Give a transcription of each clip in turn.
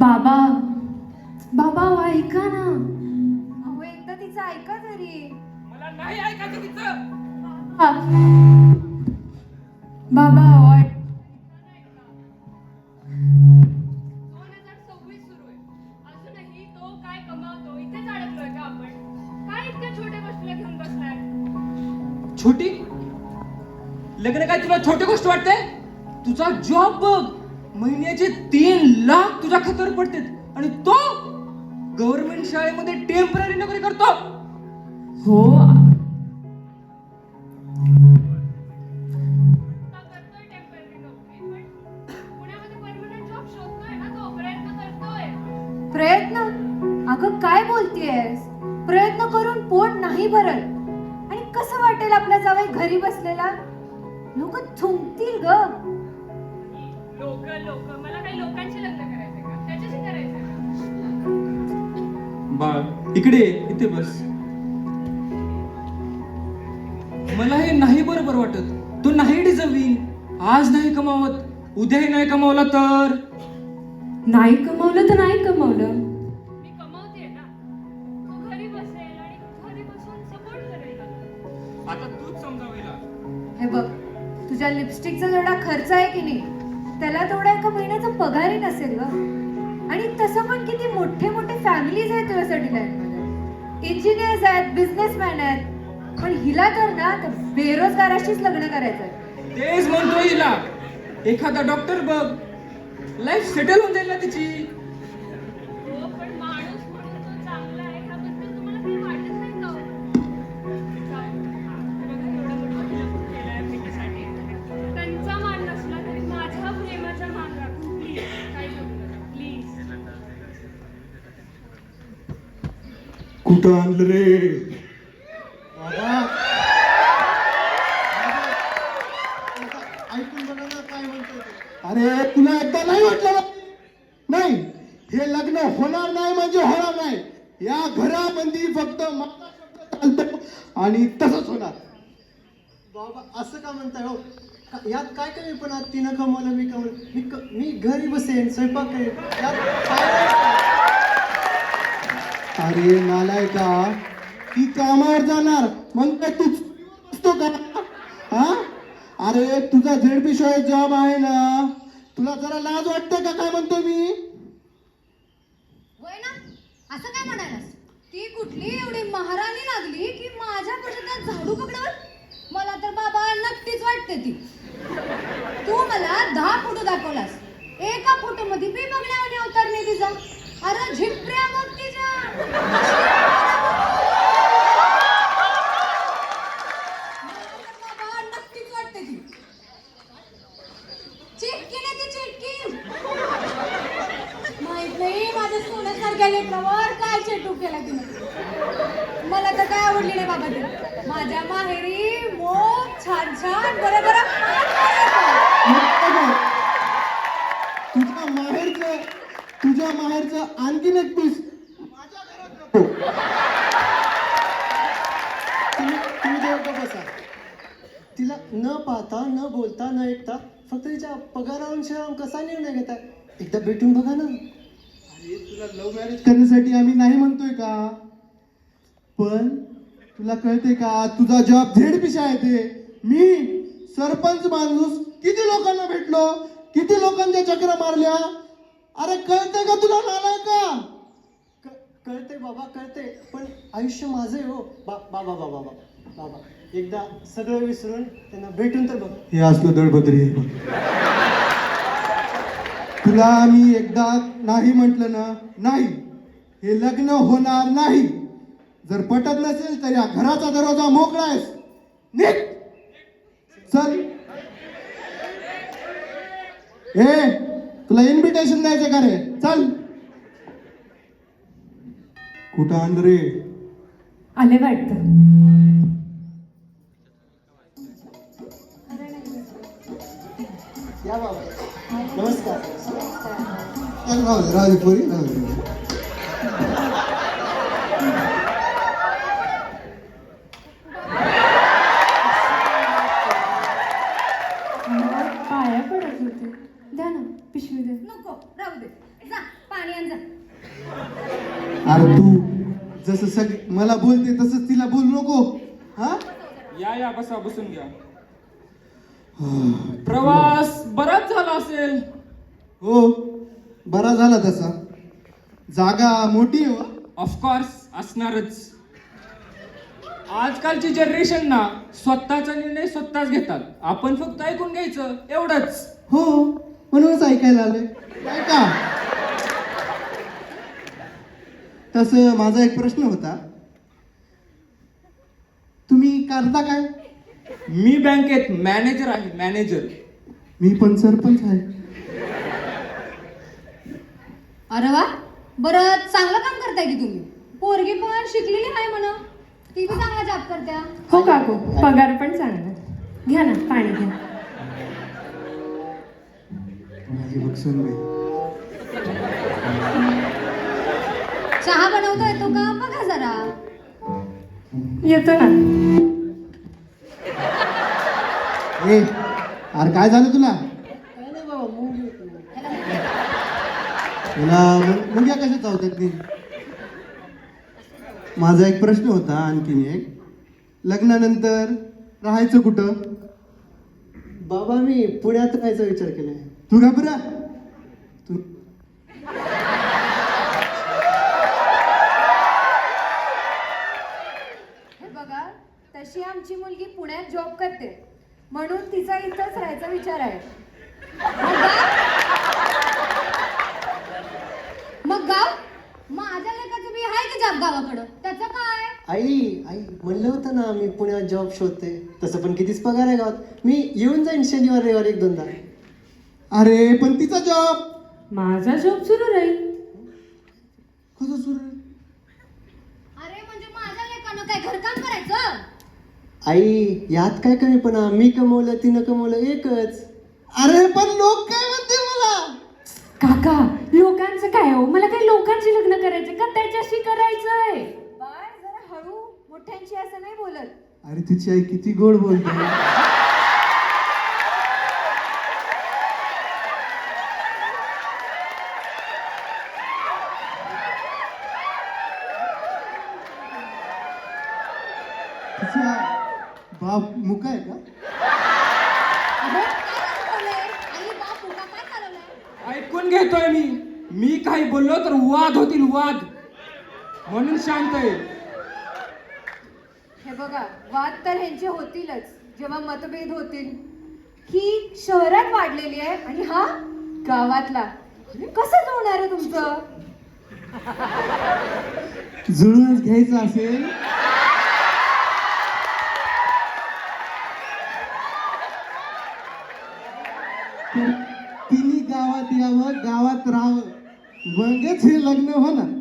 बाबा बाबा अहो, ऐका ना. अहो एकदा तिचं ऐका तरी. मला नाही ऐकायचं तिचं. हा. बाबा अहो, 2026 सुरू आहे. अजूनही तो काय कमावतो इथेच अडकलोय का आपण? काय इतक्या छोट्या गोष्टीला घेऊन बसलाय? छोटी लग्न काय तुला छोटी गोष्ट वाटते? तुझा जॉब बघ, महिन्याचे 3 लाख तुझ्या खात्यावर पडते आणि तो गव्हर्नमेंट शाळेमध्ये टेम्पररी नोकरी करतो. हो का करतोय टेम्पररी नोकरी, पण पुण्यामध्ये परमनंट जॉब शोधतोय ना तो, प्रयत्न करतोय. प्रयत्न? अगं काय बोलतेयस? प्रयत्न करून पोट नाही भरत. आणि कसं वाटेल आपला जावई घरी बसलेला? लोक थुंकतील ग. लोक मला काही लोकांशी लग्न करायचंय का? त्याच्याशी करायचंय का? बाळ इकडे इथे बस. मला हे नाही बरोबर वाटत. तो नाही डिझर्विंग. आज नाही कमावत, उद्याही नाही कमावला तर नाही कमावलं तर नाही कमावलं. मी कमावतेय ना. तो घरी बसेल आणि घरी बसून सपोर्ट करेल मला. आता तूच समजावीला. हे बघ, तुझ्या लिपस्टिकचा जेवढा खर्च आहे की नाही, त्याला तेवढा एका महिन्याचा पगारही नसेल ग. आणि तसं पण किती मोठे मोठे फॅमिलीज आहेत तुझ्यासाठी लाईफमध्ये. इंजिनियर्स आहेत, बिझनेसमॅन आहेत. पण हिला तर ना त्या बेरोजगाराशीच लग्न करायचंय. तेच म्हणतोय हिला. एखादा डॉक्टर बघ, लाईफ सेटल होऊन जाईल ना तिची. हो, पण माणूस म्हणून तो चांगला आहे ह्याबद्दल तुम्हाला काही वाटत नाही का? त्यांचा मान नसला तरी माझ्या प्रेमाचा मान राखू प्लीज. काही प्लीज. कुठं आणलं रे बाबा? ऐकून बघा ना काय म्हणतो ते. अरे तुला एकदा नाही वाटलं ना? नाही, हे लग्न होणार नाही म्हणजे होणार नाही. या घरामध्ये फक्त माझा शब्द चालतो आणि तसंच होणार. बाबा असं का म्हणताय हो? यात काय कमी पण आज तिनं कमवलं मी कमवलं. मी घरी बसेन, स्वयंपाक करेन. यात काय? अरे नालायका, ती कामावर जाणार मग काय तू असतो का? हा? अरे तुझा झेडपी शाळेत जॉब आहे ना, तुला जरा लाज वाटते का? काय म्हणतो मी? वय ना, असं काय म्हणायलास? ती कुठली एवढी महाराणी लागली की माझ्या पडद्यात झाडू पकडावर? मला तर बाबा नक्कीच वाटते ती. तू मला 10 फोटो दाखवलास. एका फोटो मध्ये मी बघण्यावानी अवतार नाही तिचा. अरे झिपऱ्या बघ तिच्या. मला तर बाबा नक्कीच वाटते ती. चिटकी नाही ती चिटकी. माहित नाही माझ्या सोन्यासारख्या लेकरावर काय चेटू केला तिने. मला तर काय आवडली नाही बाबा ती. माझ्या माहेरी मोग छान छान बरं बरं तुझ्या माहेरचं आणखीन एक पीस माझ्या घरात नको. तुम्ही जेव्हा बसा. तिला न पाहता, न बोलता, न ऐकता फक्त तिच्या पगारावर कसा निर्णय घेताय? एकदा भेटून बघा ना. अरे तुला लव्ह मॅरेज करण्यासाठी आम्ही नाही म्हणतोय का, पण तुला कळते का तुझा जॉब झेडपीशी आहे ते. मी सरपंच माणूस किती लोकांना भेटलो, किती लोकांच्या चक्रा मारल्या. अरे कळते का तुला? नालाय का? कळते बाबा कळते, पण आयुष्य माझं आहे हो. बाबा बाबा बाबा बाबा एकदा सगळं विसरून त्यांना भेटून तर बघ. हे असलं दळभद्री आहे बघ. तुला मी एकदा नाही म्हटलं ना, नाही, हे लग्न होणार नाही. जर पटत नसेल तर या घराचा दरवाजा मोकळा आहेस, निघ. चल. ए तुला इन्व्हिटेशन द्यायचं का रे? चल. कुठं आण रे? आले वाटतं. या बाबा नमस्कार. राहू दे पोरी, राहू दे. पाया पडत होते. द्या ना पिशवी द्या. नको राहू दे. जा पाणी पाणी आण जा. अरे तू जसं मला बोलते तसंच तिला बोलू नको. हा या बसा, बसून घ्या. प्रवास बराच झाला असेल. हो बरा झाला तसा. जागा मोठी आहे हो. ऑफकोर्स असणारच. आजकालची जनरेशन ना स्वतःचा निर्णय स्वतःच घेतात. आपण फक्त ऐकून घ्यायचं एवढंच. हो म्हणूनच ऐकायला आलोय. काय का तसं माझा एक प्रश्न होता. तुम्ही करता काय? मी बँकेत मॅनेजर आहे, मॅनेजर. मी पण सरपंच आहे. अरे वा, बरं चांगलं काम करताय की तुम्ही. पोरगी पण शिकलेली आहे म्हणा, ती बी चांगला जॉब करत्या. हो काकू, पगार पण चांगला. घ्या ना पाणी घ्या. माझी बघ सुनबाई. चहा बनवता येतो का बघा जरा. येतो ना. ए अरे काय झालं तुला? तुला मुंग्या कशा चावतात नाही? माझा एक प्रश्न होता आणखीन एक. लग्नानंतर राहायचं कुठं? बाबा मी पुण्यात राहायचा विचार केलाय. तू घाबरा. तू हे बघा, तशी आमची मुलगी पुण्यात जॉब करते म्हणून तिचा इथंच राहायचा विचार आहे. मग गाव माझ्या लेकाचं बी आहे की जॉब गावाकडं, त्याचं काय? आई आई म्हणलं होतं ना मी पुण्यात जॉब शोधते. तसं पण कितीच पगार आहे गावात. मी येऊन जाईन शनिवार रविवार एक दोनदा. अरे पण तिचा जॉब माझा जॉब सुरू राहील. कसं सुरू आहे? अरे म्हणजे माझ्या लेकानं काय घरकाम करायचं? आई यात काय कमीपणा. मी कमवलं तिनं कमवलं एकच. अरे पण लोक काय म्हणतील मला? काका लोकांचं काय हो, मला काही लोकांची लग्न करायचं का त्याच्याशी करायचंय? बाळ जरा हळू, मोठ्यांशी असं नाही बोलत. अरे तिची आई किती गोड बोलते. तिचा बाप मुका आहे का? अहो, काय चालवलंय? आई बाप उगा काय चालवलंय? ऐकून घेतोय मी काही बोललो तर वाद होतील, वाद. म्हणून शांत आहे. हे बघा, वाद तर ह्यांचे होतीलच जेव्हा मतभेद होतील. ही शहरात वाढलेली आहे आणि हा गावातला. कसं जुळणार आहे तुमचं? जुळूनच घ्यायचं असेल तर तिने गावात यावं, गावात राहावं, मगच हे लग्न होणार.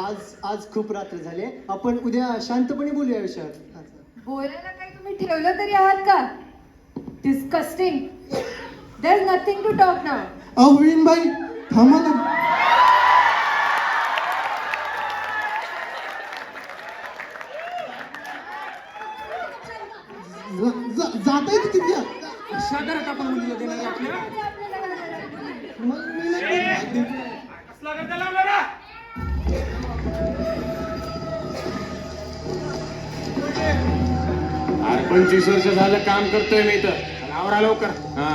आज आज खूप रात्र झाले. आपण उद्या शांतपणे बोलूया या विषयावर. बोलायला काही तुम्ही ठेवलं तरी आहात का? Disgusting. There is nothing to talk now. अहो विणबाई थांबा ना. जाता येते तिथे. अशा घरात आपण मुलीला देणार आहे आपल्या. मग मी नाही. अरे 25 वर्ष झालं काम करतोय मी इथं. आवरा लवकर. हा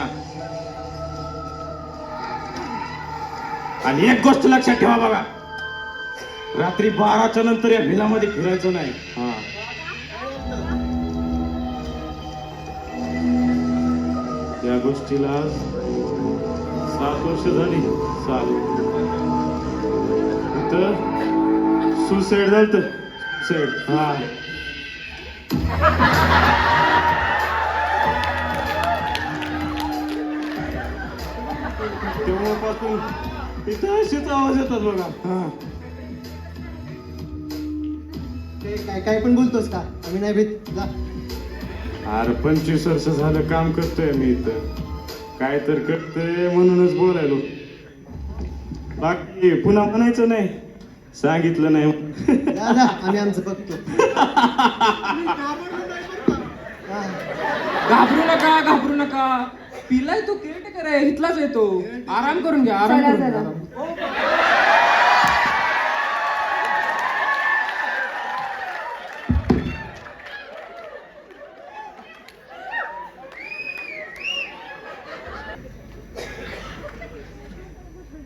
आणि एक गोष्ट लक्षात ठेवा बघा, रात्री 12च्या नंतर या भिलामध्ये फिरायचं नाही. हा त्या गोष्टीला 7 वर्ष झाली. 7 इथं सुसाईड झालं. सुसाईड. हा तेव्हापासून इथं असेच आवाज येतात बघा. हा ते काय काय पण बोलतोस का? आम्ही नाही भेट जा. अरे 25 वर्ष झालं काम करतोय मी इथं. काय तर करतोय म्हणूनच बोलायलो. बाकी पुन्हा म्हणायचं नाही, सांगितलं नाही. दादा आम्ही आमचं बघतो. घाबरू नका, घाबरू नका. पिलाय तो केअरटेकर आहे, इथलाच येतो. आराम करून घ्या, आराम चला, करून घ्या, चला. आराम.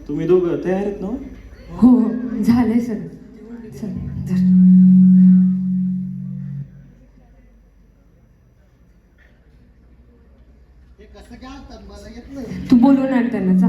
तुम्ही दोघं तयार आहेत ना? हो झालंय सर. चल धर. हे कसं काय आणतात मला येत नाही. तू बोलवून आण त्यांना जा.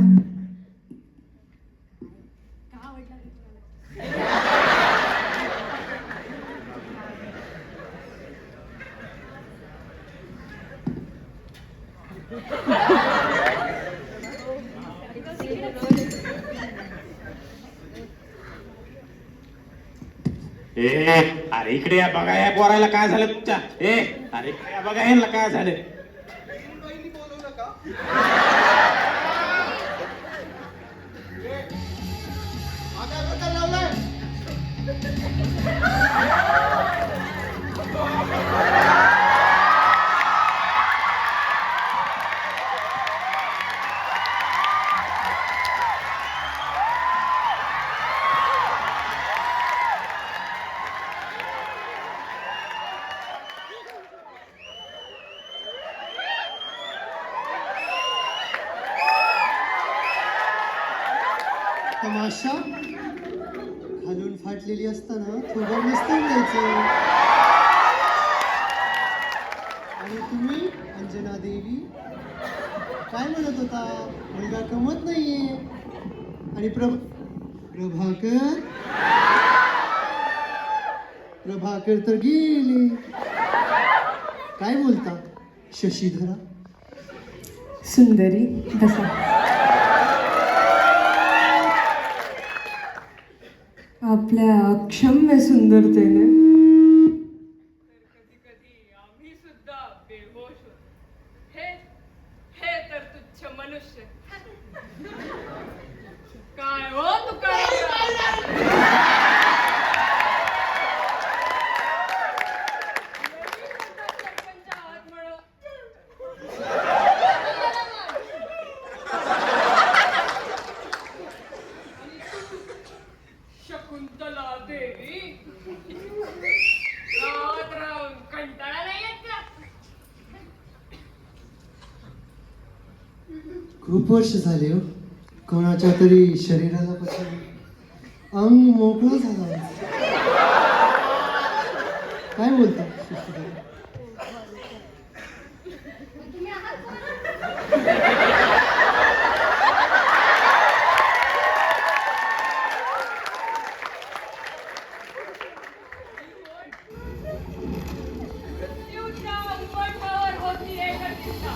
अरे इकडे या बघा, या पोरायला काय झालं तुमच्या. अरे इकडे या बघा, यांना काय झालं. बहिणी बोलवलं का? हा काय प्रकार लावलाय? तमाशा खालून फाटलेली असताना थोडं नसतं द्यायचं. आणि तुम्ही अंजना देवी काय म्हणत होता, मुलगा कमत नाहीये. आणि प्रभाकर तर गेले. काय बोलता शशीधरा? सुंदरी बसा. आपल्या अक्षम्य सुंदरतेने कधी कधी आम्ही सुद्धा बेहोश होतो. हे तर तुच्छ मनुष्य. काय हो शकुंतला देवी, गावात राहून कंटाळा नाही येत का? खूप वर्ष झाले हो, कोणाच्या तरी शरीराला पासून अंग मोकळं झालं. काय बोलता शशीधरा? मृत्यूच्या उंबरठ्यावर होती एक चिंता.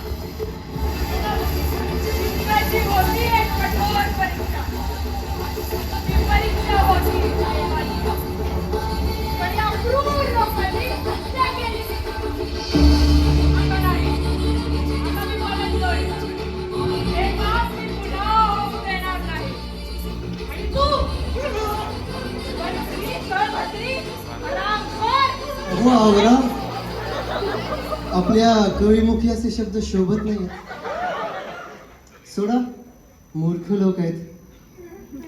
जिंकण्याची होती एक कठोर परीक्षा. ती परीक्षा होती देवाची. पण या क्रूर लोकांनी हत्या केली. आता नाही, आता मी बदललोय. हे काम मी पुन्हा होऊ देणार नाही. आणि तू तळभद्री हरामखोर. हो आवरा, आपल्या कविमुखी असे शब्द शोभत नाही. सोडा, मूर्ख लोक आहेत.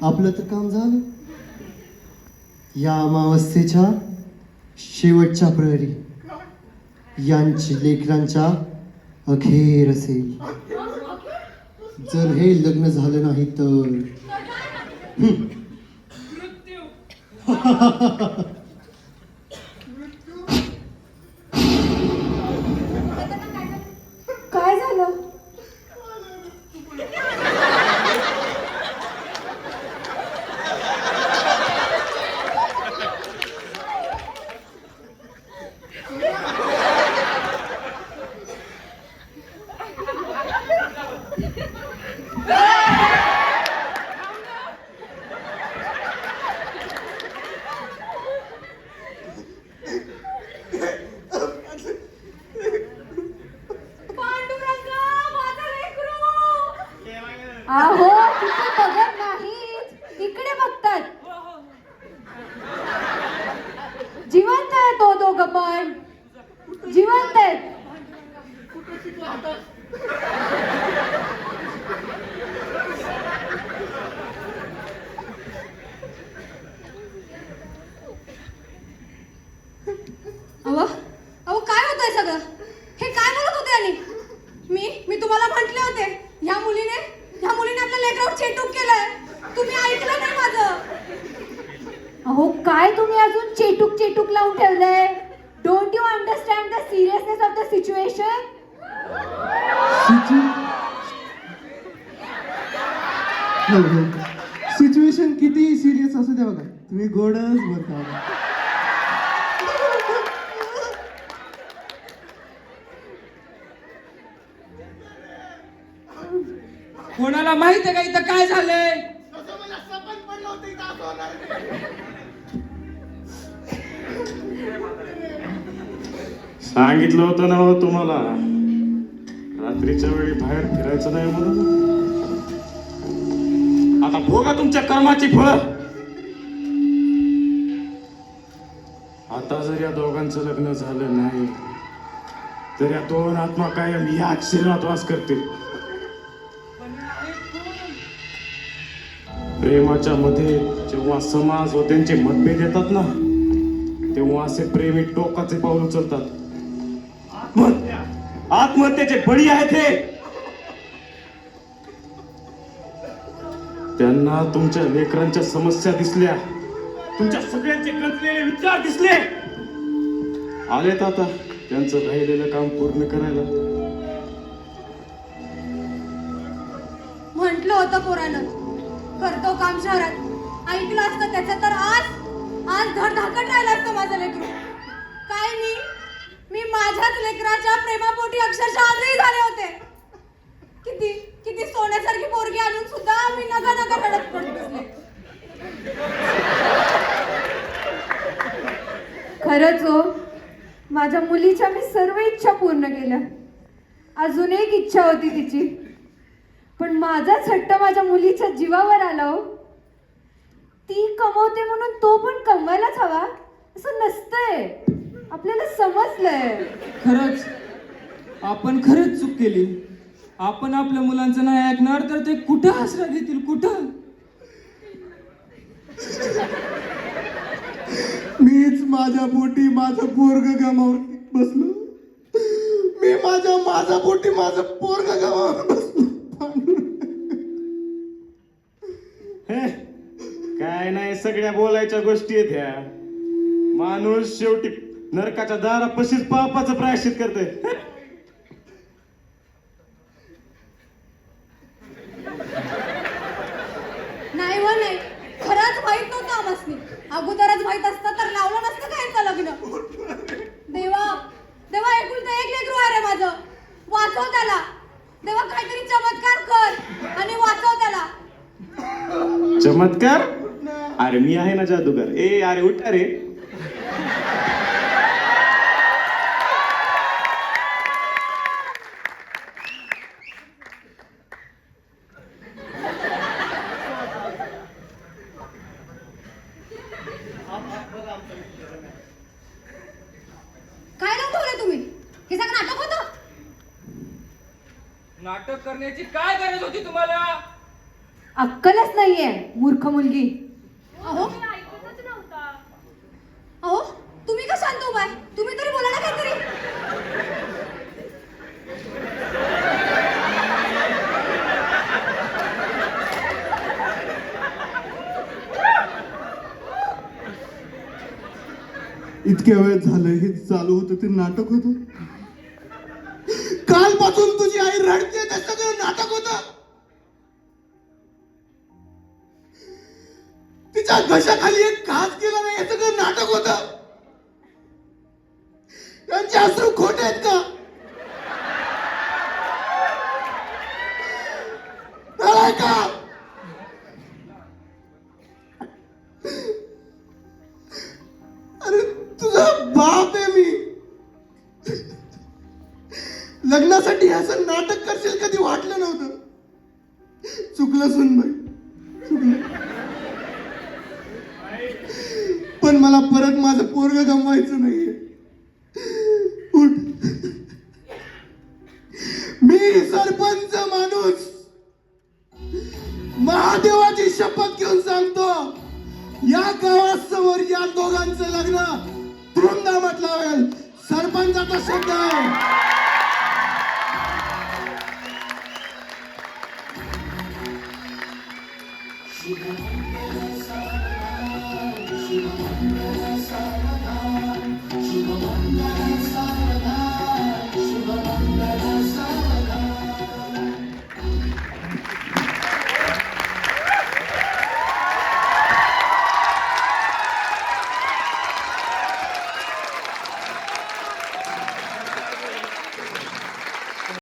आपलं तर काम झालं. या अमावस्येच्या शेवटच्या प्रहरी यांची लेकरांच्या अखेर असेल. जर हे लग्न झालं नाही तर मृत्यू. काय झालं? पांडुरंगा, माझा लेकरू. आहो तिथे बघत नाहीत, इकडे बघतात. जिवंत आहे तो दोघं पण जिवंत आहेत. अहो अहो काय होतंय सगळं? हे काय बोलत होते आणि मी तुम्हाला म्हटले होते ह्या मुलीने आपल्या लेकरावर चेटूक केलंय. तुम्ही ऐकलं नाही माझं. अहो काय तुम्ही अजून चेटूक लावून ठेवलंय? Don't you understand the seriousness of the situation? Situation किती सिरियस असू द्या बघा, तुम्ही गोडच बोलता. कोणाला माहित आहे का इथं काय झालंय? सांगितलं होतं ना हो तुम्हाला, रात्रीच्या वेळी बाहेर फिरायचं नाही म्हणून. आता भोगा तुमच्या कर्माची फळ. आता जर या दोघांचं लग्न झालं नाही तर या दोन आत्मा कायम याच शरीरात वास करतील. प्रेमाच्या मध्ये जेव्हा समाज व त्यांचे मतभेद येतात ना, तेव्हा असे प्रेमी टोकाचे पाऊल उचलतात. आत्महत्येचे बळी आहेत हे. त्यांना तुमच्या लेकरांच्या समस्या दिसल्या, तुमच्या सगळ्यांचे गंजलेले विचार दिसले. आलेत आता त्यांचं राहिलेलं काम पूर्ण करायला. म्हटलं होतं पोरानं करतो काम शहरात. ऐकलं असतं त्याचं तर आज धडधाकट राहिलं असतं माझं लेकरू. काय मी माझ्याच लेकराच्या प्रेमापोटी अक्षरशः आजही झाले होते. किती सोन्यासारखी पोरगी आणून सुद्धा मी नका रडत पडत बसले. खरंच हो, माझ्या मुलीच्या मी सर्व इच्छा पूर्ण केल्या. अजून एक इच्छा होती तिची, पण माझाच हट्ट माझ्या मुलीच्या जीवावर आला हो. ती कमवते म्हणून तो पण कमवायलाच हवा असं नसतंय. आपल्याला समजलंय. खरंच आपण खरंच चूक केली. आपण आपल्या मुलांचं नाही ऐकणार तर ते कुठं आसरा घेतील, कुठं? मीच माझ्या पोटी माझं पोरग गमावून बसलो. मी माझ्या पोटी माझं पोरग गमावून बसलो. काय नाही, सगळ्या बोलायच्या गोष्टी आहेत ह्या. माणूस शेवटी नरकाच्या दारापाशीच पापाचं प्रायश्चित करतोय. नाही हो नाही, खरंच माहित नव्हतं आम्हासनी. अगोदरच माहित असतं तर लावलं नसतं काय यांचं लग्न. देवा एकुलतं एक लेकरू आहे रे माझं. वाचव त्याला देवा, काहीतरी चमत्कार कर आणि वाचव त्याला. चमत्कार? अरे मी आहे ना जादूगर. अरे उठ रे. काय लावून ठेवलंय तुम्ही? हे सगळं नाटक होतं. नाटक करण्याची काय गरज होती तुम्हाला? अक्कलच नाहीये मूर्ख मुलगी. अहो ऐकतच नव्हता. अहो तुम्ही का शांत उभाय? तुम्ही तरी बोला ना काहीतरी. इतक्या वेळ झालं हे चालू होतं ते नाटक होतं. कालपासून तुझी आई रडते ते सगळं नाटक होतं. तिच्या घशाखाली एक घास केला नाही हे सगळं नाटक होतं. त्यांचे अश्रू खोटे आहेत का? नाही का? अरे तुझा बाप आहे मी. लग्नासाठी असं नाटक करशील कधी वाटलं नव्हतं. चुकलं सुनबाई, चुकलं. पण मला परत माझं पोरग गमवायचं नाहीये. उठ. मी मी सरपंच माणूस महादेवाची शपथ घेऊन सांगतो, या गावासमोर या दोघांचं लग्न धूमधामात लावेल. सरपंचाचा शब्द आहे. शुभमंगल सारदा, शुभमंगल